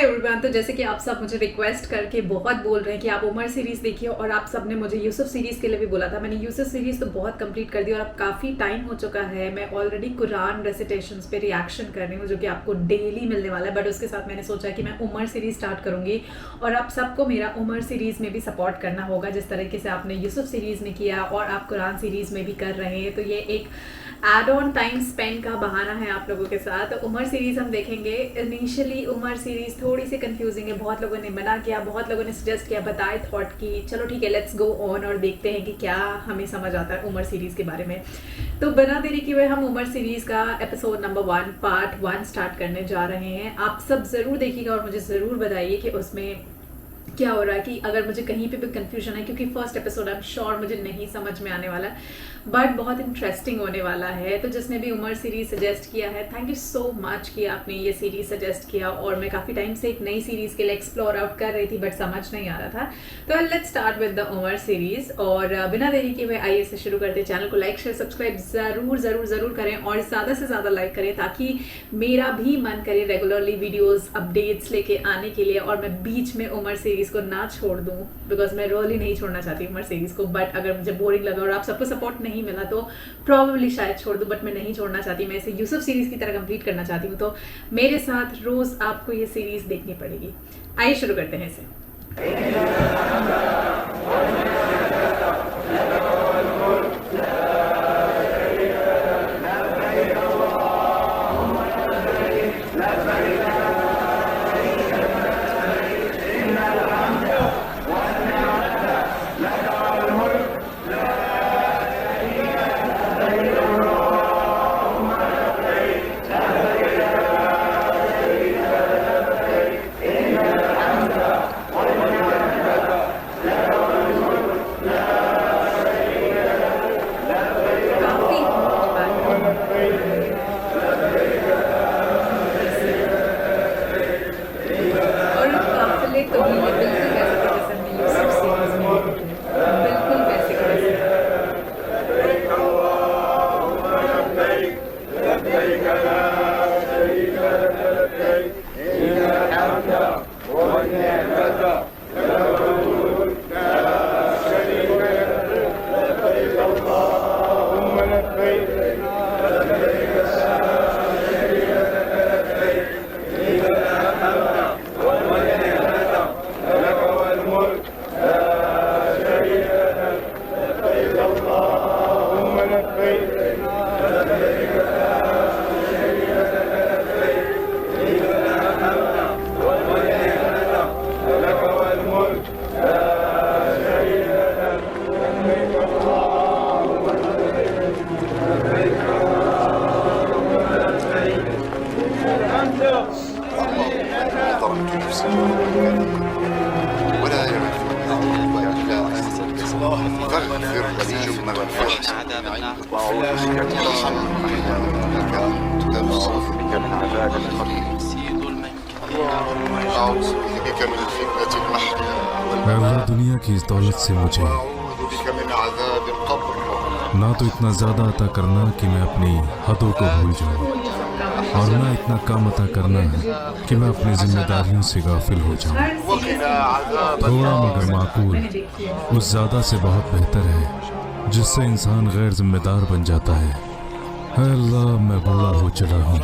Everyone. तो जैसे कि आप सब मुझे रिक्वेस्ट करके बहुत बोल रहे हैं कि आप उमर सीरीज़ देखिए, और आप सब ने मुझे यूसुफ सीरीज़ के लिए भी बोला था। मैंने यूसुफ सीरीज़ तो बहुत कंप्लीट कर दी और अब काफ़ी टाइम हो चुका है। मैं ऑलरेडी कुरान रेसिटेशंस पे रिएक्शन कर रही हूँ जो कि आपको डेली मिलने वाला है। बट उसके साथ मैंने सोचा कि मैं उमर सीरीज़ स्टार्ट करूँगी और आप सबको मेरा उमर सीरीज़ में भी सपोर्ट करना होगा, जिस तरीके से आपने यूसुफ सीरीज़ में किया और आप कुरान सीरीज़ में भी कर रहे हैं। तो ये एक एड ऑन टाइम स्पेंड का बहाना है आप लोगों के साथ। तो उमर सीरीज़ हम देखेंगे। इनिशियली उमर सीरीज़ थोड़ी सी कंफ्यूजिंग है, बहुत लोगों ने मना किया, बहुत लोगों ने सजेस्ट किया, बताए थॉट कि चलो ठीक है लेट्स गो ऑन और देखते हैं कि क्या हमें समझ आता है उमर सीरीज़ के बारे में। तो बिना देरी किए हम उमर सीरीज़ का एपिसोड नंबर 1 पार्ट 1 स्टार्ट करने जा रहे हैं। आप सब ज़रूर देखिएगा और मुझे ज़रूर बताइए कि उसमें क्या हो रहा है, कि अगर मुझे कहीं पे भी कंफ्यूजन है, क्योंकि first episode I am sure मुझे नहीं समझ में आने वाला, बट बहुत इंटरेस्टिंग होने वाला है। तो जिसने भी उमर सीरीज सजेस्ट किया है, थैंक यू सो मच कि आपने ये सीरीज सजेस्ट किया। और मैं काफ़ी टाइम से एक नई सीरीज़ के लिए एक्सप्लोर आउट कर रही थी बट समझ नहीं आ रहा था। तो let's start with the Umar series. और बिना देरी के हुए आइए से शुरू करते। चैनल को लाइक शेयर सब्सक्राइब ज़रूर ज़रूर ज़रूर करें और ज़्यादा से ज़्यादा लाइक करें ताकि मेरा भी मन करे रेगुलरली वीडियोज़ अपडेट्स लेके आने के लिए और मैं बीच में उमर सीरीज़ को ना छोड़ दूं, बिकॉज मैं रोल ही नहीं छोड़ना चाहती उमर सीरीज़ को। बट अगर मुझे बोरिंग लगा और आप सबको सपोर्ट नहीं मिला तो प्रॉब्लली शायद छोड़ दूं, बट मैं नहीं छोड़ना चाहती। मैं इसे यूसुफ सीरीज़ की तरह कंप्लीट करना चाहती हूँ। तो मेरे साथ रोज़ आपको ये सीरीज़ देखनी पड़ेगी। आइए शुरू करते हैं इसे। अल्लाह दुनिया की इस दौलत से मुझे ना तो इतना ज़्यादा अता करना कि मैं अपनी हदों को भूल जाऊं, और ना इतना कम अता करना कि मैं अपनी जिम्मेदारियों से गाफिल हो जाऊं। थोड़ा मगर माकूल उस ज़्यादा से बहुत बेहतर है जिससे इंसान गैर जिम्मेदार बन जाता है। अल्लाह मैं बूढ़ा हो चला हूँ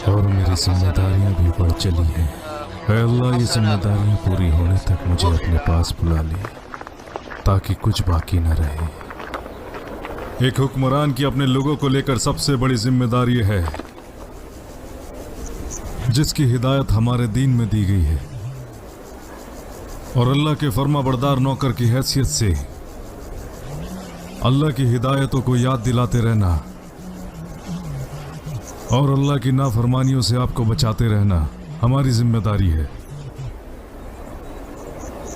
और मेरी जिम्मेदारियाँ भी बढ़ चली हैं। अल्लाह ये जिम्मेदारियाँ पूरी होने तक मुझे अपने पास बुला ले ताकि कुछ बाकी न रहे। एक हुक्मरान की अपने लोगों को लेकर सबसे बड़ी जिम्मेदारी है जिसकी हिदायत हमारे दीन में दी गई है, और अल्लाह के फर्माबरदार नौकर की हैसियत से अल्लाह की हिदायतों को याद दिलाते रहना और अल्लाह की नाफरमानियों से आपको बचाते रहना हमारी जिम्मेदारी है।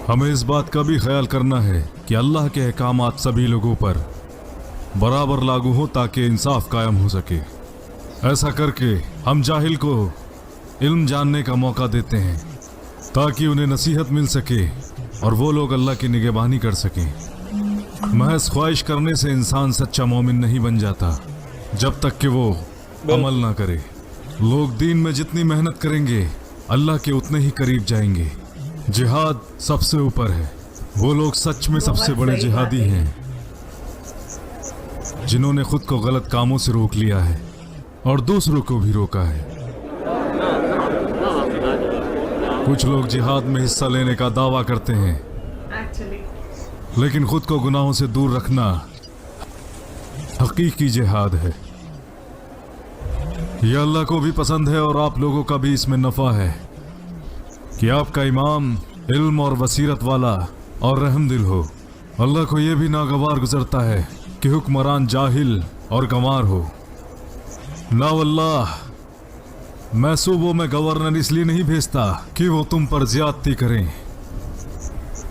हमें इस बात का भी ख्याल करना है कि अल्लाह के अहकामात सभी लोगों पर बराबर लागू हो ताकि इंसाफ कायम हो सके। ऐसा करके हम जाहिल को इल्म जानने का मौका देते हैं ताकि उन्हें नसीहत मिल सके और वो लोग अल्लाह की निगहबानी कर सकें। महज ख्वाहिश करने से इंसान सच्चा मोमिन नहीं बन जाता जब तक कि वो अमल ना करे। लोग दीन में जितनी मेहनत करेंगे अल्लाह के उतने ही करीब जाएंगे। जिहाद सबसे ऊपर है। वो लोग सच में सबसे बड़े जिहादी हैं जिन्होंने खुद को गलत कामों से रोक लिया है और दूसरों को भी रोका है। कुछ लोग जिहाद में हिस्सा लेने का दावा करते हैं, लेकिन खुद को गुनाहों से दूर रखना हकीकी जिहाद है। यह अल्लाह को भी पसंद है और आप लोगों का भी इसमें नफा है कि आपका इमाम इल्म और बसीरत वाला और रहमदिल हो। अल्लाह को यह भी नागवार गुजरता है कि हुक्मरान जाहिल और गंवार हो। ना वल्लाह, मैं सूबों में गवर्नर इसलिए नहीं भेजता कि वो तुम पर ज्यादती करें,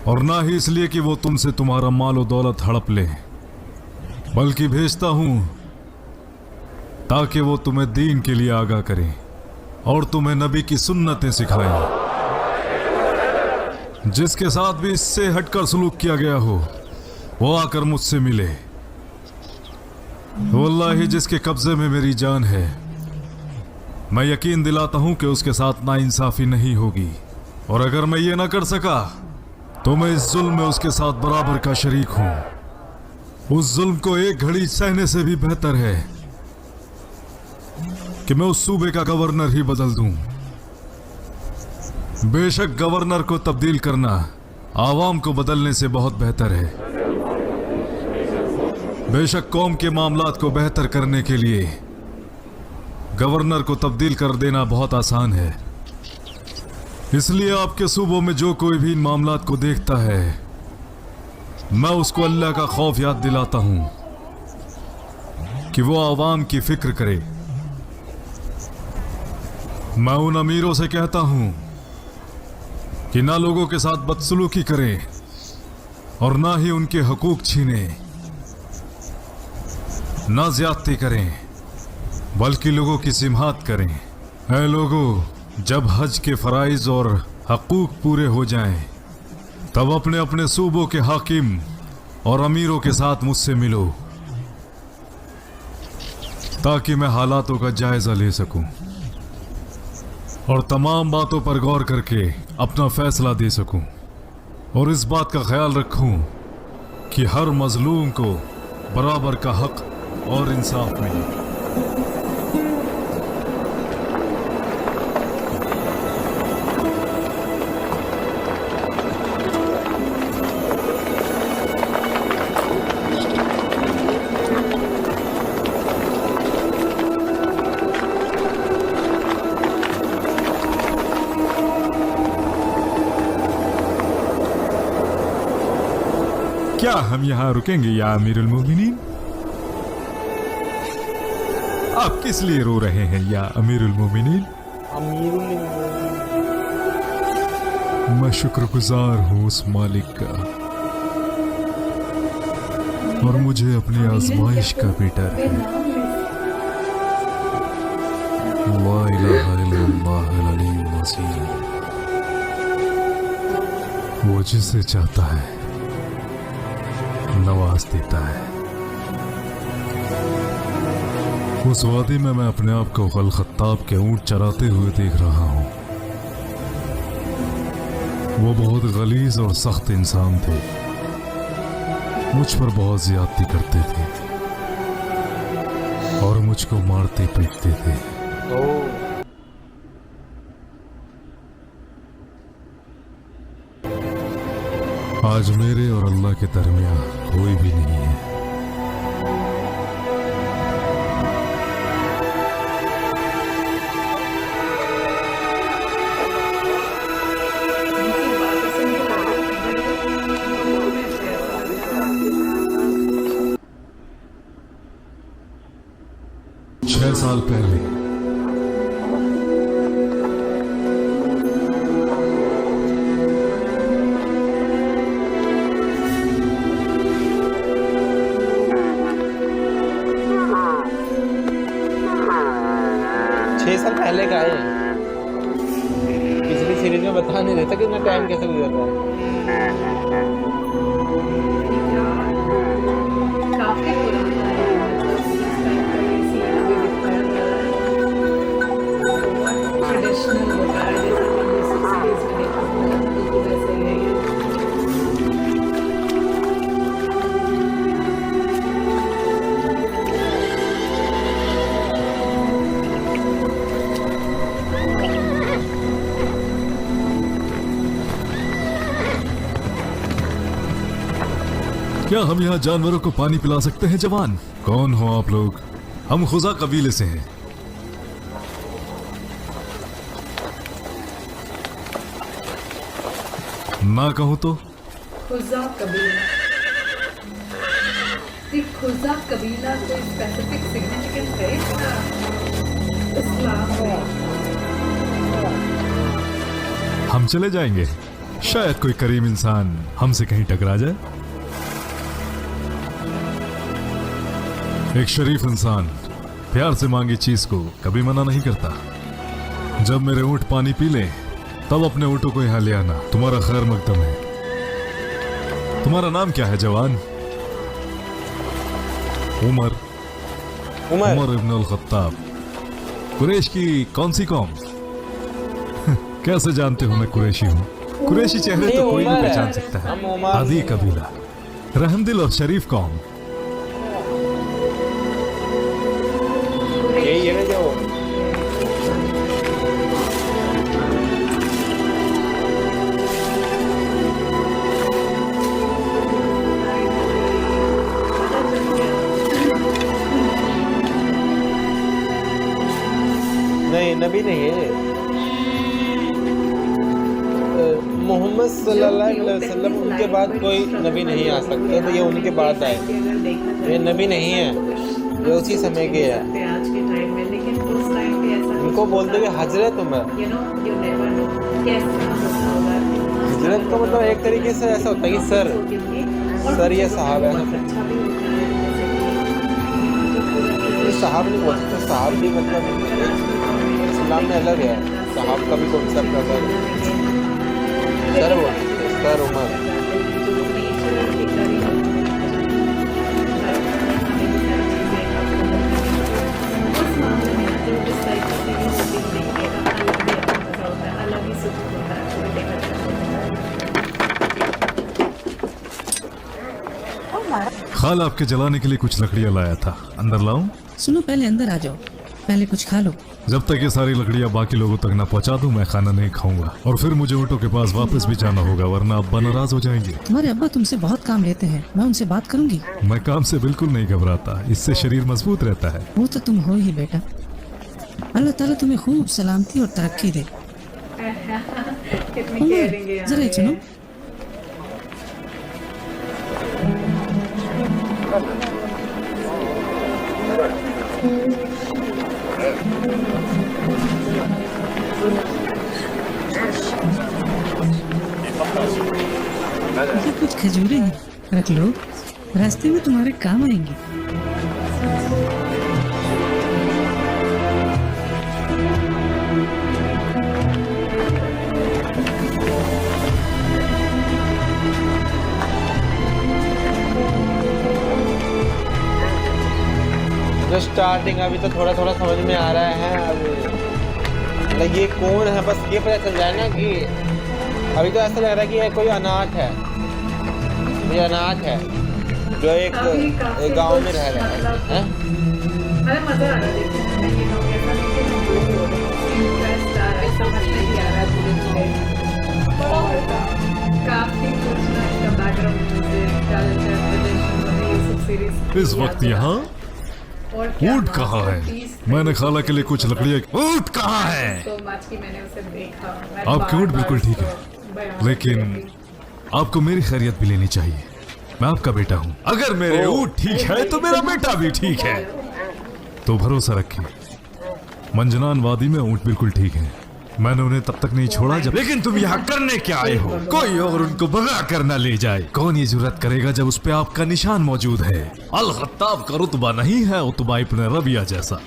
और ना ही इसलिए कि वो तुमसे तुम्हारा माल और दौलत हड़प ले, बल्कि भेजता हूं ताकि वो तुम्हें दीन के लिए आगाह करें और तुम्हें नबी की सुन्नतें सिखाएं। जिसके साथ भी इससे हटकर सलूक किया गया हो वो आकर मुझसे मिले। वल्लाही जिसके कब्जे में मेरी जान है, मैं यकीन दिलाता हूं कि उसके साथ नाइंसाफी नहीं होगी, और अगर मैं ये ना कर सका तो मैं इस जुल्म में उसके साथ बराबर का शरीक हूं। उस जुल्म को एक घड़ी सहने से भी बेहतर है कि मैं उस सूबे का गवर्नर ही बदल दूं। बेशक गवर्नर को तब्दील करना आवाम को बदलने से बहुत बेहतर है। बेशक कौम के मामलात को बेहतर करने के लिए गवर्नर को तब्दील कर देना बहुत आसान है। इसलिए आपके सूबों में जो कोई भी इन मामलात को देखता है, मैं उसको अल्लाह का खौफ याद दिलाता हूं कि वो आवाम की फिक्र करे। मैं उन अमीरों से कहता हूं कि ना लोगों के साथ बदसलूकी करें और ना ही उनके हकूक छीनें, ना ज्यादती करें बल्कि लोगों की सिमहात करें। ऐ लोगों, जब हज के फराइज और हकूक पूरे हो जाएं, तब अपने अपने सूबों के हाकिम और अमीरों के साथ मुझसे मिलो ताकि मैं हालातों का जायजा ले सकूं और तमाम बातों पर गौर करके अपना फैसला दे सकूं, और इस बात का ख्याल रखूं कि हर मजलूम को बराबर का हक और इंसाफ मिले। क्या हम यहाँ रुकेंगे या अमीरुल मोमिनीन? आप किस लिए रो रहे हैं या अमीरुल मोमिनीन? मैं शुक्रगुजार हूँ उस मालिक का, और मुझे अपनी आजमाइश का भी डर है। ला इलाहा इल्लल्लाह अल-अलीयुल अज़ीम। वो जिसे चाहता है नवाज देता है। उस वादी में मैं अपने आप को गल खत्ताब के ऊंट चराते हुए देख रहा हूं। वो बहुत गलीज और सख्त इंसान थे, मुझ पर बहुत ज्यादती करते थे और मुझको मारते पीटते थे। आज मेरे और अल्लाह के दरमियान कोई भी नहीं है। छह साल पहले पहले का है। पिछली सीरीज में बता नहीं देता कितना टाइम कैसे गुजर रहा है। काफी पुराना है, ट्रेडिशनल होता है जैसे क्या हम यहाँ जानवरों को पानी पिला सकते हैं जवान? कौन हो आप लोग? हम खुजा कबीले से हैं। ना कहूँ तो? खुजा कबीला। ये खुजा कबीला कोई स्पेसिफिक सिग्निफिकेंस है इसका? इस्लाम में। हम चले जाएंगे, शायद कोई करीम इंसान हमसे कहीं टकरा जाए। एक शरीफ इंसान प्यार से मांगी चीज को कभी मना नहीं करता। जब मेरे ऊंट पानी पी ले तब अपने ऊँटों को यहाँ ले आना। तुम्हारा खैर मकदम है। तुम्हारा नाम क्या है जवान? उमर। उमर इब्न अल खत्ताब। कुरैश की कौन सी कौम? कैसे जानते हो मैं कुरैशी हूँ? कुरैशी चेहरे तो कोई भी पहचान सकता है। आदि कबीला, रहमदिल और शरीफ कौम। यही है ना जो नहीं, नबी नहीं है। मोहम्मद सल्लल्लाहु अलैहि वसल्लम उनके बाद कोई नबी नहीं आ सकते, तो ये उनके बाद आए। ये नबी नहीं है, ये उसी समय के है। आज के टाइम में, लेकिन उस टाइम पे ऐसा उनको बोलते हुए हजरत उमर। हजरत का मतलब एक तरीके से ऐसा होता है कि सर या साहब है। साहब नहीं बोल सकते, साहब भी मतलब इस्लाम में अलग है। साहब का भी कॉन्सेप्ट अलग है। सर बोलते, सर उमर। खाल आपके जलाने के लिए कुछ लकड़ियां लाया था, अंदर लाऊं? सुनो, पहले अंदर आ जाओ, पहले कुछ खा लो। जब तक ये सारी लकड़ियां बाकी लोगों तक ना पहुंचा दूं मैं खाना नहीं खाऊंगा। और फिर मुझे ऊँटों के पास वापस भी जाना होगा, वरना अब्बा नाराज हो जाएंगे। तुम्हारे अब्बा तुमसे बहुत काम लेते हैं, मैं उनसे बात करूंगी। मैं काम से बिल्कुल नहीं घबराता, इससे शरीर मजबूत रहता है। वो तो तुम हो ही बेटा। अल्लाह ताला तुम्हें खूब सलामती और तरक्की दे। कितनी केयरिंग है। जरा एक सुनो। ये कुछ खजूरें हैं, रख लो, रास्ते में तुम्हारे काम आएंगे। जो स्टार्टिंग अभी तो थोड़ा थोड़ा समझ में आ रहा है। अब मतलब ये कौन है, बस ये पता चल जाए ना कि अभी तो ऐसा लग रहा है कि ये कोई अनाथ है। ये अनाथ है जो एक गांव में रह रहा है। अरे मजा आ रहा है देखने में, ये लोग ऐसा नहीं कि हम बोर हो रहे हैं। इंटरेस्ट आ रहा है, समझ नहीं आ रहा है पूरे पूरे। काफी कुछ ना इसका बैकग्राउंड म्यूजिक, कल्चर, ट्रेडिशन, ये सब सीरीज। इस वक्त यहाँ ऊँट कहाँ है? मैंने खाला के लिए कुछ लकड़ियाँ। ऊँट कहाँ है? मैंने उसे देखा। आपके ऊँट बिल्कुल ठीक है, लेकिन आपको मेरी खैरियत भी लेनी चाहिए। मैं आपका बेटा हूँ। अगर मेरे ऊँट ठीक है तो मेरा बेटा भी ठीक है। तो भरोसा रखिए, मंजनान वादी में ऊँट बिल्कुल ठीक है। मैंने उन्हें तब तक नहीं छोड़ा जब। लेकिन तुम यहाँ करने क्या आए हो? कोई और उनको भगा कर न ले जाए। कौन ये जुर्रत करेगा जब उस पे आपका निशान मौजूद है? अल खत्ताब का रुतबा नहीं है उतबा इब्न रबिया जैसा,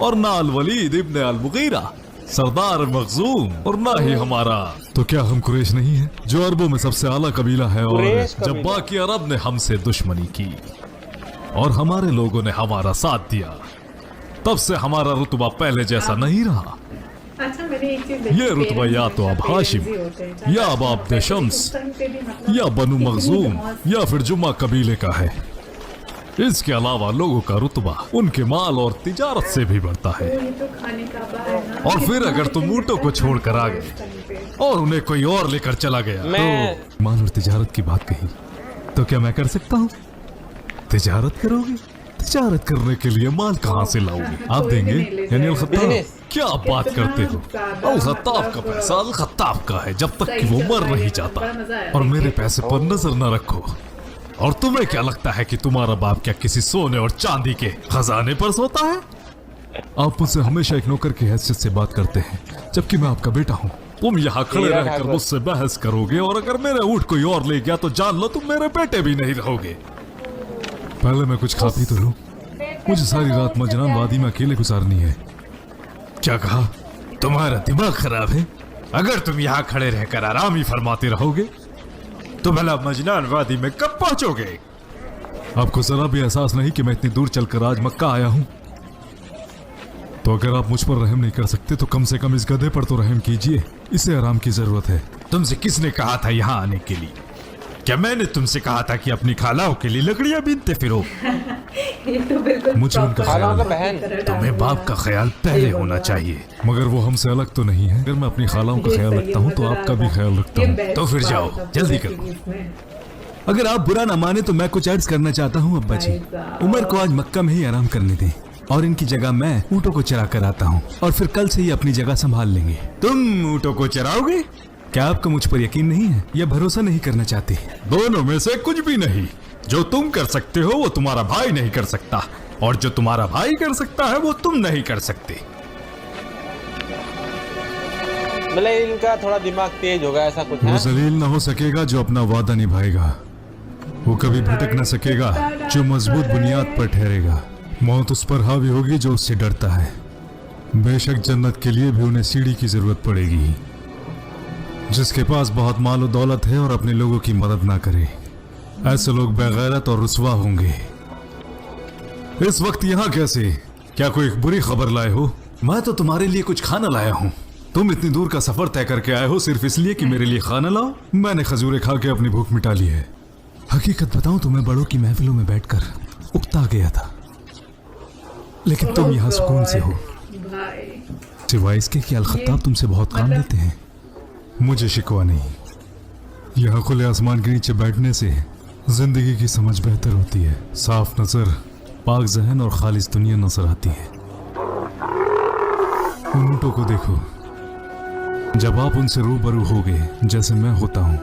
और ना अल वलीद इब्न अल मुगीरा सरदार मखजूम, और ना ही हमारा। तो क्या हम कुरैश नहीं है जो अरबों में सबसे आला कबीला है? और जब बाकी अरब ने हमसे दुश्मनी की और हमारे लोगों ने हमारा साथ दिया, तब से हमारा रुतबा पहले जैसा नहीं रहा। अच्छा, मैंने एक चीज देखी, ये रुतबा या तो अब हाशिम या अब अब्द शम्स या बनु मखजूम या फिर जुम्मा कबीले का है। इसके अलावा लोगों का रुतबा उनके माल और तिजारत से भी बढ़ता है। और फिर अगर तुम ऊँटों को छोड़कर आ गए और उन्हें कोई और लेकर चला गया तो माल और तिजारत की बात कही, तो क्या मैं कर सकता हूँ? तिजारत करोगे? तिजारत करने के लिए माल कहाँ से लाओगे? आप कोई भी देंगे? नहीं ले यानी जाएगा। अल-खत्ताब, बिजनेस। क्या बात कितना करते हो? ज्यादा अल-खत्ताब का मतलब, पैसा अल-खत्ताब का है जब तक सही कि वो चल मर रहा है, नहीं बड़ा जाता। मजा आया और देख मेरे के। पैसे पर नजर न रखो। और तुम्हें क्या लगता है कि तुम्हारा बाप क्या किसी सोने और चांदी के खजाने पर सोता है? आप मुझसे हमेशा एक नौकर की हैसियत से बात करते हैं, जबकि मैं आपका बेटा हूँ। तुम यहाँ खड़े हीरा रहकर ठाकुर। मुझसे बहस करोगे और अगर मेरे ऊँट कोई और ले गया तो जान लो तुम मेरे बेटे भी नहीं रहोगे। पहले मैं कुछ खा पी तो लूं। मुझे सारी रात मजनान वादी में अकेले गुजारनी है। क्या कहा? तुम्हारा दिमाग खराब है? अगर तुम यहाँ खड़े रहकर आराम ही फरमाते रहोगे तो भला मजनान वादी में कब पहुंचोगे? आपको जरा भी एहसास नहीं कि मैं इतनी दूर चलकर आज मक्का आया हूँ? तो अगर आप मुझ पर रहम नहीं कर सकते तो कम से कम इस गधे पर तो रहम कीजिए। इसे आराम की जरूरत है। तुमसे किसने कहा था यहाँ आने के लिए? क्या मैंने तुमसे कहा था कि अपनी खालाओं के लिए लकड़ियां बीनते फिरो? ये तो बिल्कुल मुझे उनका proper खालाओं का की बहन। तरह तुम्हें डाल बाप दिया। का ख्याल पहले हे होना भगवान। चाहिए, मगर वो हमसे अलग तो नहीं है। अगर मैं अपनी खालाओं का ये ख्याल सही रखता हूँ तो मजा आपका भी आया। ख्याल रखता ये हूँ। best तो फिर part जाओ, था जल्दी पूरे करो। series में। अगर आप बुरा ना माने तो मैं कुछ अर्ज करना चाहता हूँ अब्बा जी। भाई साहब। उमर को आज मक्का में ही आराम करने दें और इनकी जगह मैं ऊँटों को चरा कर आता हूँ और फिर कल से ही अपनी जगह संभाल लेंगे। तुम ऊँटों को चराओगे? क्या आपको मुझ पर यकीन नहीं है या भरोसा नहीं करना चाहते? दोनों में से कुछ भी नहीं। जो तुम कर सकते हो वो तुम्हारा भाई नहीं कर सकता, और जो तुम्हारा भाई कर सकता है वो तुम नहीं कर सकते। मतलब इनका थोड़ा दिमाग तेज होगा, ऐसा कुछ वो है। जलील न हो सकेगा जो अपना वादा निभाएगा। वो कभी भटक न सकेगा जो मजबूत बुनियाद पर ठहरेगा। मौत उस पर हावी होगी जो उससे डरता है। बेशक जन्नत के लिए भी उन्हें सीढ़ी की जरूरत पड़ेगी। जिसके पास बहुत माल और दौलत है और अपने लोगों की मदद ना करे, ऐसे लोग बेगैरत और रुसवा होंगे। इस वक्त यहाँ कैसे? क्या कोई बुरी खबर लाए हो? मैं तो तुम्हारे लिए कुछ खाना लाया हूँ। तुम इतनी दूर का सफर तय करके आए हो सिर्फ इसलिए कि मेरे लिए खाना लाओ? मैंने खजूरें खा के अपनी भूख मिटा ली है। हकीकत बताऊं तो मैं बड़ों की महफिलों में बैठकर उकता गया था, लेकिन तुम यहाँ सुकून से हो। भाई सिवाय इसके कि अल-खत्ताब तुमसे बहुत काम मतलब- लेते हैं। मुझे शिकवा नहीं। यहाँ खुले आसमान के नीचे बैठने से जिंदगी की समझ बेहतर होती है। साफ नजर, पाक जहन और खालिस दुनिया नजर आती है। उन ऊँटों को देखो। जब आप उनसे रूबरू होगे जैसे मैं होता हूँ,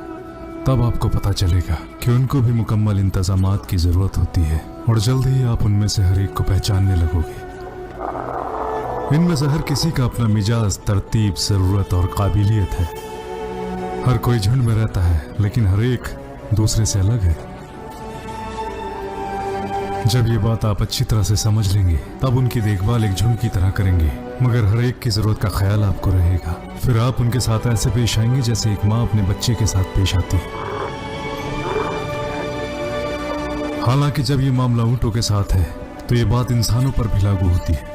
तब आपको पता चलेगा कि उनको भी मुकम्मल इंतजामात की जरूरत होती है, और जल्द ही आप उनमें से हर एक को पहचानने लगोगे। इनमें से हर किसी का अपना मिजाज, तरतीब, जरूरत और काबिलियत है। हर कोई झुंड में रहता है, लेकिन हर एक दूसरे से अलग है। जब ये बात आप अच्छी तरह से समझ लेंगे, तब उनकी देखभाल एक झुंड की तरह करेंगे, मगर हर एक की जरूरत का ख्याल आपको रहेगा। फिर आप उनके साथ ऐसे पेश आएंगे जैसे एक माँ अपने बच्चे के साथ पेश आती है। हालांकि जब ये मामला ऊँटों के साथ है, तो ये बात इंसानों पर भी लागू होती है।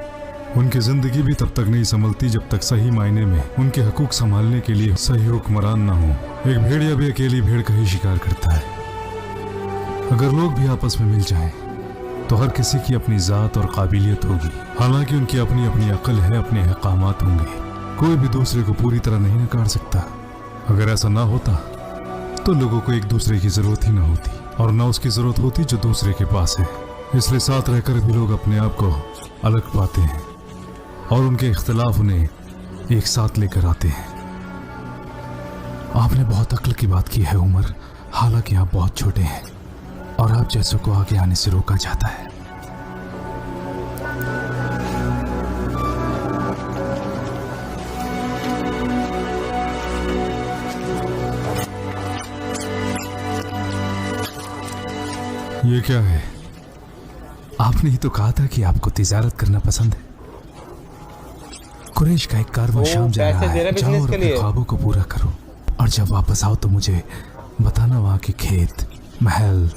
उनकी जिंदगी भी तब तक नहीं संभलती जब तक सही मायने में उनके हकूक संभालने के लिए सही हुक्मरान ना हो। एक भेड़िया भी अकेली भेड़ का ही शिकार करता है। अगर लोग भी आपस में मिल जाएं, तो हर किसी की अपनी ज़ात और काबिलियत होगी। हालांकि उनकी अपनी अपनी अक्ल है, अपने अहकामात होंगे। कोई भी दूसरे को पूरी तरह नहीं नकार सकता। अगर ऐसा ना होता तो लोगों को एक दूसरे की ज़रूरत ही ना होती, और ना उसकी ज़रूरत होती जो दूसरे के पास है। इसलिए साथ रहकर भी लोग अपने आप को अलग पाते हैं, और उनके इख्तिलाफ उन्हें एक साथ लेकर आते हैं। आपने बहुत अक्ल की बात की है उमर, हालांकि आप बहुत छोटे हैं और आप जैसों को आगे आने से रोका जाता है। ये क्या है? आपने ही तो कहा था कि आपको तिजारत करना पसंद है। कुरैश का एक कारवां वो शाम जा रहा पैसे दे है। रहे जाओ बिजनेस और के अपने लिए। ख्वाबों को पूरा करो, और जब वापस आओ तो मुझे बताना वहाँ के खेत, महल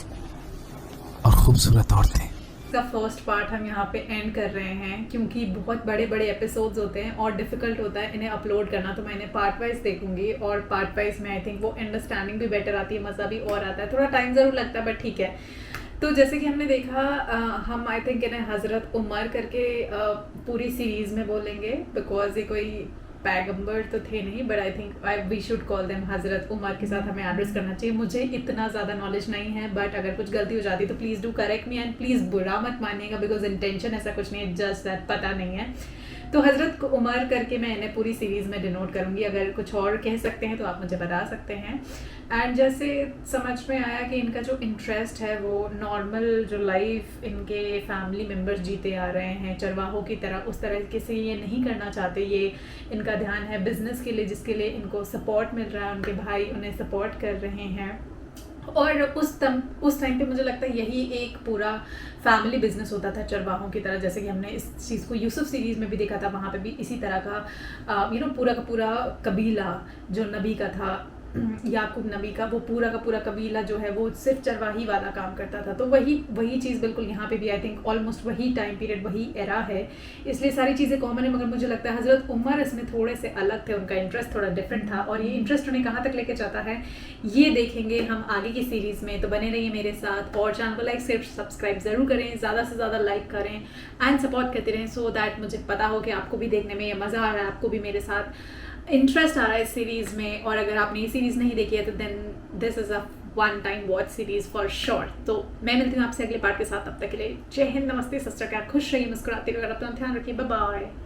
और खूबसूरत औरतें। इसका फर्स्ट पार्ट हम यहाँ पे एंड कर रहे हैं, क्योंकि बहुत बड़े बड़े एपिसोड्स होते हैं और डिफिकल्ट होता है इन्हें अपलोड करना। तो मैं इन्हें पार्ट वाइज देखूंगी, और पार्ट वाइज में आई थिंक वो अंडरस्टैंडिंग भी बेटर आती है, मज़ा भी और आता है। थोड़ा टाइम ज़रूर लगता है, बट ठीक है। तो जैसे कि हमने देखा, हम आई थिंक इन्हें हज़रत उमर करके पूरी सीरीज़ में बोलेंगे, बिकॉज ये कोई पैगंबर तो थे नहीं, but I think we should call them हज़रत उमर के साथ हमें एड्रेस करना चाहिए। मुझे इतना ज़्यादा नॉलेज नहीं है, बट अगर कुछ गलती हो जाती तो please do correct me and please बुरा मत मानिएगा, बिकॉज इंटेंशन ऐसा कुछ नहीं है, जस्ट दैट पता नहीं है। तो हज़रत उमर करके मैं इन्हें पूरी सीरीज़ में डिनोट करूँगी, अगर कुछ और कह सकते हैं तो आप मुझे बता सकते हैं। एंड जैसे समझ में आया कि इनका जो इंटरेस्ट है वो नॉर्मल जो लाइफ इनके फैमिली मेम्बर्स जीते आ रहे हैं चरवाहों की तरह, उस तरीके से ये नहीं करना चाहते। ये इनका ध्यान है बिज़नेस के लिए, जिसके लिए इनको सपोर्ट मिल रहा है, उनके भाई उन्हें सपोर्ट कर रहे हैं। और उस टाइम पे मुझे लगता है यही एक पूरा फैमिली बिजनेस होता था चरवाहों की तरह, जैसे कि हमने इस चीज़ को यूसुफ सीरीज़ में भी देखा था। वहाँ पे भी इसी तरह का पूरा का पूरा कबीला जो नबी का था, याकूब नबी का, वो पूरा का पूरा कबीला जो है वो सिर्फ चरवाही वाला काम करता था। तो वही चीज़ बिल्कुल यहाँ पे भी आई थिंक ऑलमोस्ट वही टाइम पीरियड, वही एरा है, इसलिए सारी चीज़ें कॉमन है। मगर मुझे लगता है हज़रत उमर इसमें थोड़े से अलग थे, उनका इंटरेस्ट थोड़ा डिफरेंट था, और ये इंटरेस्ट उन्हें कहाँ तक लेके जाता है ये देखेंगे हम आगे की सीरीज़ में। तो बने रहिए मेरे साथ और चैनल को लाइक शेयर सब्सक्राइब ज़रूर करें, ज़्यादा से ज़्यादा लाइक करें एंड सपोर्ट करते रहें, सो दैट मुझे पता हो कि आपको भी देखने में ये मज़ा आ रहा है, आपको भी मेरे साथ इंटरेस्ट आ रहा है इस सीरीज़ में। और अगर आपने ये सीरीज़ नहीं देखी है तो then this is a one time watch series for sure. तो मैं मिलती हूँ आपसे अगले पार्ट के साथ, तब तक के लिए जय हिंद, नमस्ते, सत श्री अकाल, खुश रहिए, मुस्कुराते रहिए और अपना ध्यान रखिए, बाय बाय।